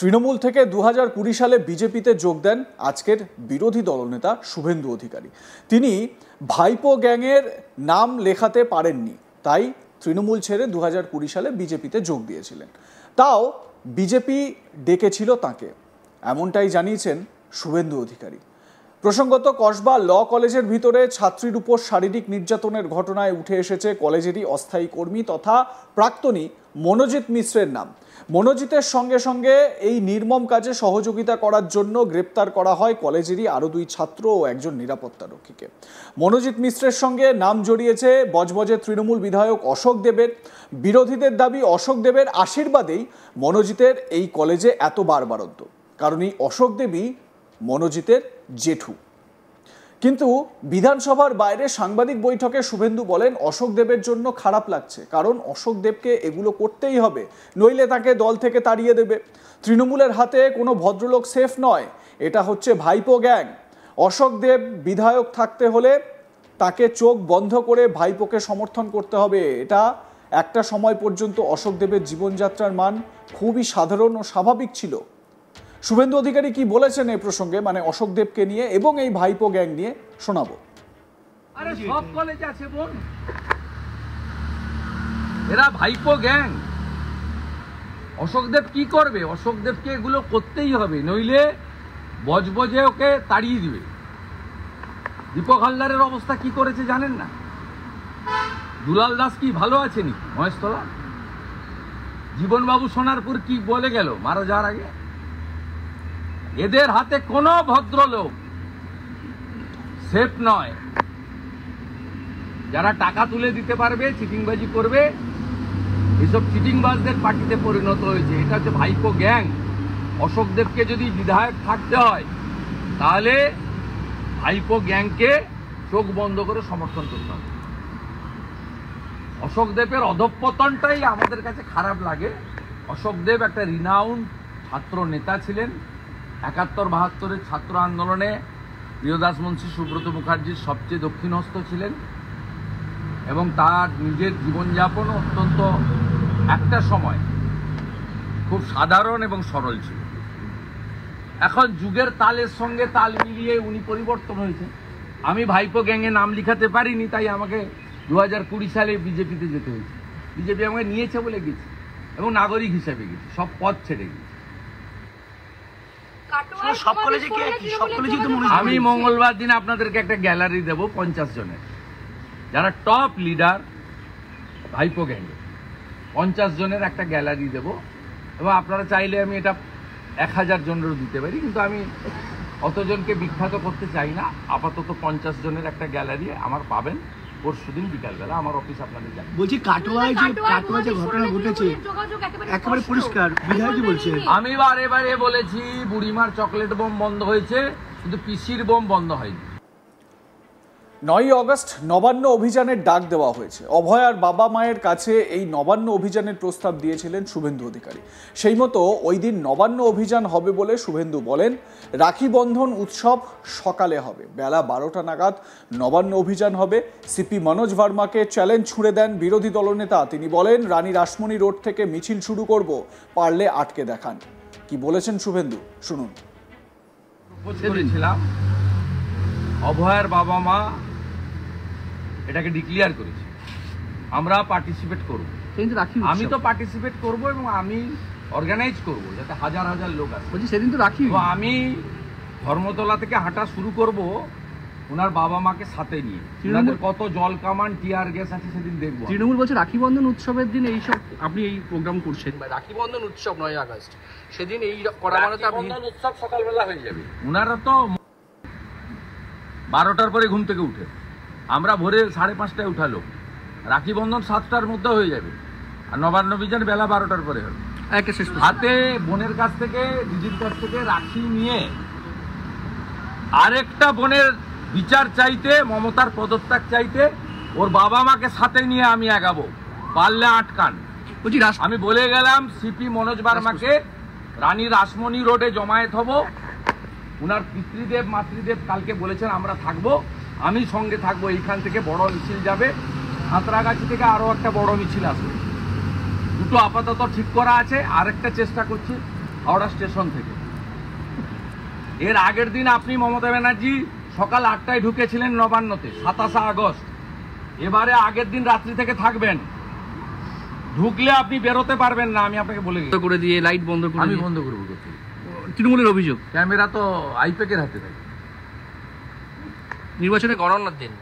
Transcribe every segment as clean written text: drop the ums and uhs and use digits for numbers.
তৃণমূল থেকে 2020 সালে বিজেপিতে যোগ দেন আজকের বিরোধী দলনেতা শুভেন্দু অধিকারী। তিনি ভাইপো গ্যাংয়ের নাম লেখাতে পারেননি, তাই তৃণমূল ছেড়ে 2020 সালে বিজেপিতে যোগ দিয়েছিলেন। তাও বিজেপি ডেকেছিল তাকে, এমনটাই জানিয়েছেন শুভেন্দু অধিকারী। প্রসঙ্গত, কসবা ল কলেজের ভিতরে ছাত্রীর উপর শারীরিক নির্যাতনের ঘটনায় উঠে এসেছে কলেজেরই অস্থায়ী কর্মী তথা প্রাক্তনী মনোজিৎ মিশ্রের নাম। মনোজিতের সঙ্গে সঙ্গে এই নির্মম কাজে সহযোগিতা করার জন্য গ্রেপ্তার করা হয় কলেজেরই আরও 2 ছাত্র ও একজন নিরাপত্তারক্ষীকে। মনোজিৎ মিশ্রের সঙ্গে নাম জড়িয়েছে বজবজের তৃণমূল বিধায়ক অশোক দেবের। বিরোধীদের দাবি, অশোক দেবের আশীর্বাদেই মনোজিতের এই কলেজে এত বাড়বাড়ন্ত, কারণ এই অশোক দেবই মনোজিতের জেঠু। কিন্তু বিধানসভার বাইরে সাংবাদিক বৈঠকে শুভেন্দু বলেন, অশোক দেবের জন্য খারাপ লাগছে, কারণ অশোক দেবকে এগুলো করতেই হবে, নইলে তাকে দল থেকে তাড়িয়ে দেবে। তৃণমূলের হাতে কোনো ভদ্রলোক সেফ নয়, এটা হচ্ছে ভাইপো গ্যাং। অশোক দেব বিধায়ক থাকতে হলে তাকে চোখ বন্ধ করে ভাইপোকে সমর্থন করতে হবে। এটা একটা সময় পর্যন্ত অশোক দেবের জীবনযাত্রার মান খুবই সাধারণ ও স্বাভাবিক ছিল। শুভেন্দু অধিকারী কি বলেছেন এই প্রসঙ্গে, মানে অশোক দেবকে নিয়ে এবং এই ভাইপো গ্যাং নিয়ে, শোনাবো। আরে সব কলেজে আছে বোন, এরা ভাইপো গ্যাং। অশোক দেব কি করবে? অশোক দেবকে এগুলো করতেই হবে, নইলে বজবজে ওকে তাড়িয়ে দিবে। দীপক হালদারের অবস্থা কি করেছে জানেন না? দুলাল দাস কি ভালো আছে নাকি মহেশতলা? জীবনবাবু সোনারপুর কি বলে গেল মারা যাওয়ার আগে? এদের হাতে কোনো ভদ্রলোক সেফ নয়। যারা টাকা তুলে দিতে পারবে, চিটিংবাজি করবে, এসব চিটিংবাজদের পার্টিতে পরিণত হয়েছে। এটা হচ্ছে ভাইপো গ্যাং। অশোক দেবকে যদি বিধায়ক থাকতে হয় তাহলে ভাইপো গ্যাংকে চোখ বন্ধ করে সমর্থন করতে হবে। অশোক দেবের অধঃপতনটাই আমাদের কাছে খারাপ লাগে। অশোক দেব একটা রিনাউন্ড ছাত্র নেতা ছিলেন। 71-72 ছাত্র আন্দোলনে প্রিয়দাস মুন্সী, সুব্রত মুখার্জির সবচেয়ে দক্ষিণহস্ত ছিলেন এবং তার নিজের জীবনযাপন অত্যন্ত একটা সময় খুব সাধারণ এবং সরল ছিল। এখন যুগের তালের সঙ্গে তাল মিলিয়ে উনি পরিবর্তন হয়েছে। আমি ভাইপো গ্যাংয়ে নাম লিখাতে পারিনি, তাই আমাকে 2020 সালে বিজেপিতে যেতে হয়েছে। বিজেপি আমাকে নিয়েছে বলে গেছি এবং নাগরিক হিসেবে গেছি, সব পদ ছেড়ে গেছি। আমি মঙ্গলবার দিন আপনাদেরকে একটা গ্যালারি দেব 50 জনের, যারা টপ লিডার ভাইপো গ্যাংয়ে। 50 জনের একটা গ্যালারি দেব এবং আপনারা চাইলে আমি এটা 1000 জনেরও দিতে পারি, কিন্তু আমি অতজনকে বিখ্যাত করতে চাই না। আপাতত 50 জনের একটা গ্যালারি আমার পাবেন পরশুদিন বিকালবেলা আমার অফিস আপনাদের যাবে। বলছি কাটোয়ায় যে ঘটনা ঘটেছে একেবারে পরিষ্কার, বিধায়ক কি বলছে? আমি বারে বারে বলেছি বুড়িমার চকলেট বোম বন্ধ হয়েছে, কিন্তু পিসির বোম বন্ধ হয়নি। 9ই আগস্ট নবান্ন অভিযানের ডাক দেওয়া হয়েছে। অভয়ার বাবা মায়ের কাছে এই নবান্ন অভিযানের প্রস্তাব দিয়েছিলেন শুভেন্দু অধিকারী। সেই মতো ওই দিন নবান্ন অভিযান হবে বলে শুভেন্দু বলেন। রাখি বন্ধন উৎসব সকালে হবে, বেলা 12টা নাগাদ নবান্ন অভিযান হবে। সিপি মনোজ ভার্মাকে চ্যালেঞ্জ ছুড়ে দেন বিরোধী দলনেতা। তিনি বলেন, রানী রাসমণি রোড থেকে মিছিল শুরু করব, পারলে আটকে দেখান। কি বলেছেন শুভেন্দু, শুনুন। অভয়ার বাবা মা এটাকে ডিক্লেয়ার করেছে, আমরা পার্টিসিপেট করব। আমি তো পার্টিসিপেট করব এবং আমি অর্গানাইজ করব যাতে হাজার হাজার লোক আসে। বলছি সেদিন তো রাখি, আমি ধর্মতলা থেকে হাঁটা শুরু করব ওনার বাবা মাকে সাথে নিয়ে। ওনাদের কত জল কামান, টিয়ার গ্যাস আছে সেদিন দেখবো। তৃণমূল বলছে রাখি বন্ধন উৎসবের দিন এইসব আপনি এই প্রোগ্রাম করছেন, রাখি বন্ধন উৎসব 9ই আগস্ট সেদিন এই করা মানে তো বন্ধন উৎসব সকালবেলা হয়ে যাবে। ওনারা তো 12টার পরে ঘুম থেকে উঠে, আমরা ভোরে 5:30টায় উঠালো। রাখি বন্ধন 7টার মধ্যে হয়ে যাবে, আর নবান্ন অভিযান বেলা 12টার পরে হবে। হাতে বোনের কাছ থেকে, দিদির কাছ থেকে রাখি নিয়ে আরেকটা বোনের বিচার চাইতে, মমতার পদত্যাগ চাইতে, ওর বাবা মাকে সাথে নিয়ে আমি আগাবো, পারলে আটকান। আমি বলে গেলাম সিপি মনোজ ভার্মাকে, রানী রাসমণি রোডে জমায়েত হব। উনার পিতৃদেব মাতৃদেব কালকে বলেছেন আমরা থাকবো, আমি সঙ্গে থাকবো। এইখান থেকে বড় মিছিল যাবে, সাঁতরাগাছি থেকে আরো একটা বড় মিছিল আসবে। দুটো আপাতত ঠিক করা আছে, আরেকটা চেষ্টা করছি হাওড়া স্টেশন থেকে। এর আগের দিন আপনি মমতা ব্যানার্জি সকাল 8টায় ঢুকেছিলেন নবান্নতে, 27 আগস্ট। এবারে আগের দিন রাত্রি থেকে থাকবেন, ঢুকলে আপনি বেরোতে পারবেন না, আমি আপনাকে বলে বন্ধ করে দিয়ে লাইট বন্ধ করে আমি দিয়ে। বন্ধ করবো করতে। তৃণমূলের অভিযোগ ক্যামেরা তো আইপ্যাকের হাতে থাকে। নির্বাচনে গণনার দিন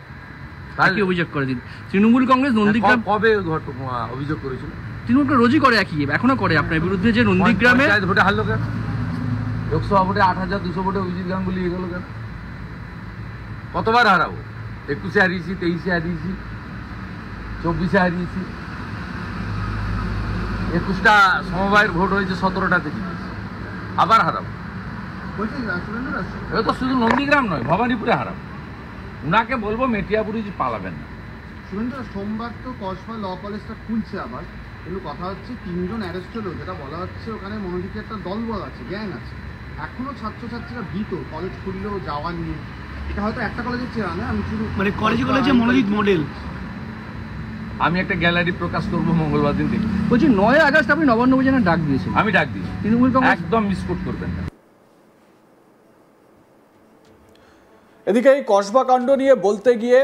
তাহলে- একই অভিযোগ করে দিন। তৃণমূল কংগ্রেস নন্দীগ্রাম কবে অভিযোগ করেছিল? তৃণমূল রোজই করে একই, এখনো করে আপনার বিরুদ্ধে যে নন্দীগ্রামে পঞ্চায়েত ভোটে হারলো কেন? লোকসভা ভোটে 8200 ভোটে অভিজিৎ গাঙ্গুলি এগোলো কেন? কতবার হারাবো? 21-এ হারিয়েছি, 23-এ হারিয়েছি, 24-এ হারিয়েছি, 21টা সমবায়ের ভোট হয়েছে, 17টাতে জিতেছি, আবার হারাবো। এটা তো শুধু নন্দীগ্রাম নয়, ভবানীপুরে হারাবো। উনাকে বলবো মেটিয়াপুরি পালাবেন না। সুরেন্দ্র, সোমবার তো কসবা ল কলেজটা খুলছে আবার, কিন্তু কথা হচ্ছে 3 জন অ্যারেস্ট হলো, যেটা বলা হচ্ছে ওখানে মনোজিতে একটা দলবল আছে, গ্যাং আছে। এখনো ছাত্রছাত্রীরা ভীত কলেজ খুললেও যাওয়ার নিয়ে। এটা হয়তো একটা কলেজের চেয়ে না, আমি শুধু মানে কলেজে মনোজিৎ মডেল। আমি একটা গ্যালারি প্রকাশ করবো মঙ্গলবার দিন দেখি। বলছি 9 আগস্ট আপনি নবান্ন অভিযানের ডাক দিয়েছেন, আমি ডাক দিই, তৃণমূল কংগ্রেস একদম মিসকোট করবেন না। এদিকে এই কসবা কাণ্ড নিয়ে বলতে গিয়ে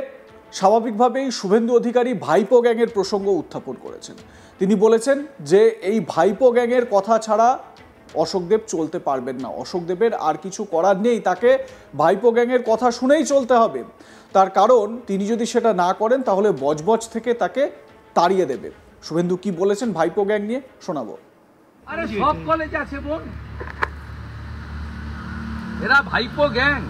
স্বাভাবিকভাবেই শুভেন্দু অধিকারী ভাইপো গ্যাংয়ের প্রসঙ্গ উত্থাপন করেছেন। তিনি বলেছেন যে এই ভাইপো গ্যাংয়ের কথা ছাড়া অশোকদেব চলতে পারবেন না, অশোকদেবের আর কিছু করার নেই, তাকে ভাইপো গ্যাংয়ের কথা শুনেই চলতে হবে। তার কারণ তিনি যদি সেটা না করেন তাহলে বজবজ থেকে তাকে তাড়িয়ে দেবে। শুভেন্দু কি বলেছেন ভাইপো গ্যাং নিয়ে শোনাবো। আরে সব কলেজে আছে বোন, এরা ভাইপো গ্যাং।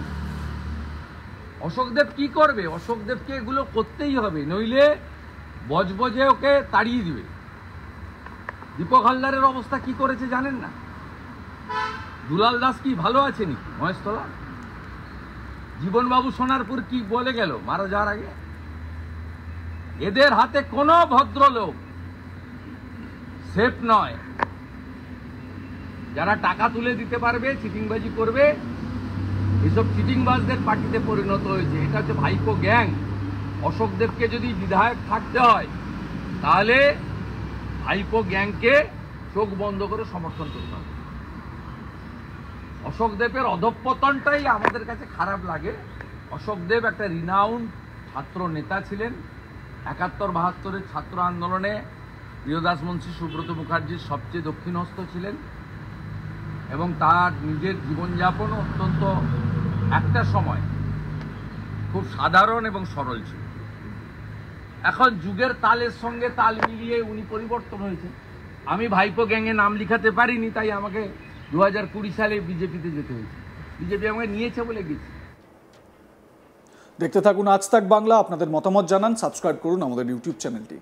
অশোকদেব কি করবে? অশোকদেবকে এগুলো করতেই হবে, নইলে বজবজে ওকে তাড়িয়ে দিবে। দীপক হালদারের অবস্থা কি করেছে জানেন না? দুলাল দাস কি ভালো আছে নাকি মহেশতলা? জীবনবাবু সোনারপুর কি বলে গেল মারা যাওয়ার আগে? এদের হাতে কোনো ভদ্রলোক সেফ নয়। যারা টাকা তুলে দিতে পারবে, চিটিংবাজি করবে, এসব চিটিংবাজদের পার্টিতে পরিণত হয়েছে। এটা হচ্ছে ভাইপো গ্যাং। অশোকদেবকে যদি বিধায়ক থাকতে হয় তাহলে ভাইপো গ্যাংকে চোখ বন্ধ করে সমর্থন করতে হবে। অশোকদেবের অধঃপতনটাই আমাদের কাছে খারাপ লাগে। অশোকদেব একটা রিনাউন্ড ছাত্র নেতা ছিলেন। 71-72-এর ছাত্র আন্দোলনে প্রিয়দাস মুন্সী, সুব্রত মুখার্জির সবচেয়ে দক্ষিণহস্ত ছিলেন এবং তার নিজের জীবনযাপন অত্যন্ত একটা সময় খুব সাধারণ এবং সরল ছিল। এখন যুগের তালের সঙ্গে তাল মিলিয়ে উনি পরিবর্তন হয়েছে। আমি ভাইপো গ্যাংয়ে নাম লিখাতে পারিনি, তাই আমাকে 2020 সালে বিজেপিতে যেতে হয়েছে। বিজেপি আমাকে নিয়েছে বলে গেছি। দেখতে থাকুন আজ তাক বাংলা। আপনাদের মতামত জানান, সাবস্ক্রাইব করুন আমাদের ইউটিউব চ্যানেলটি।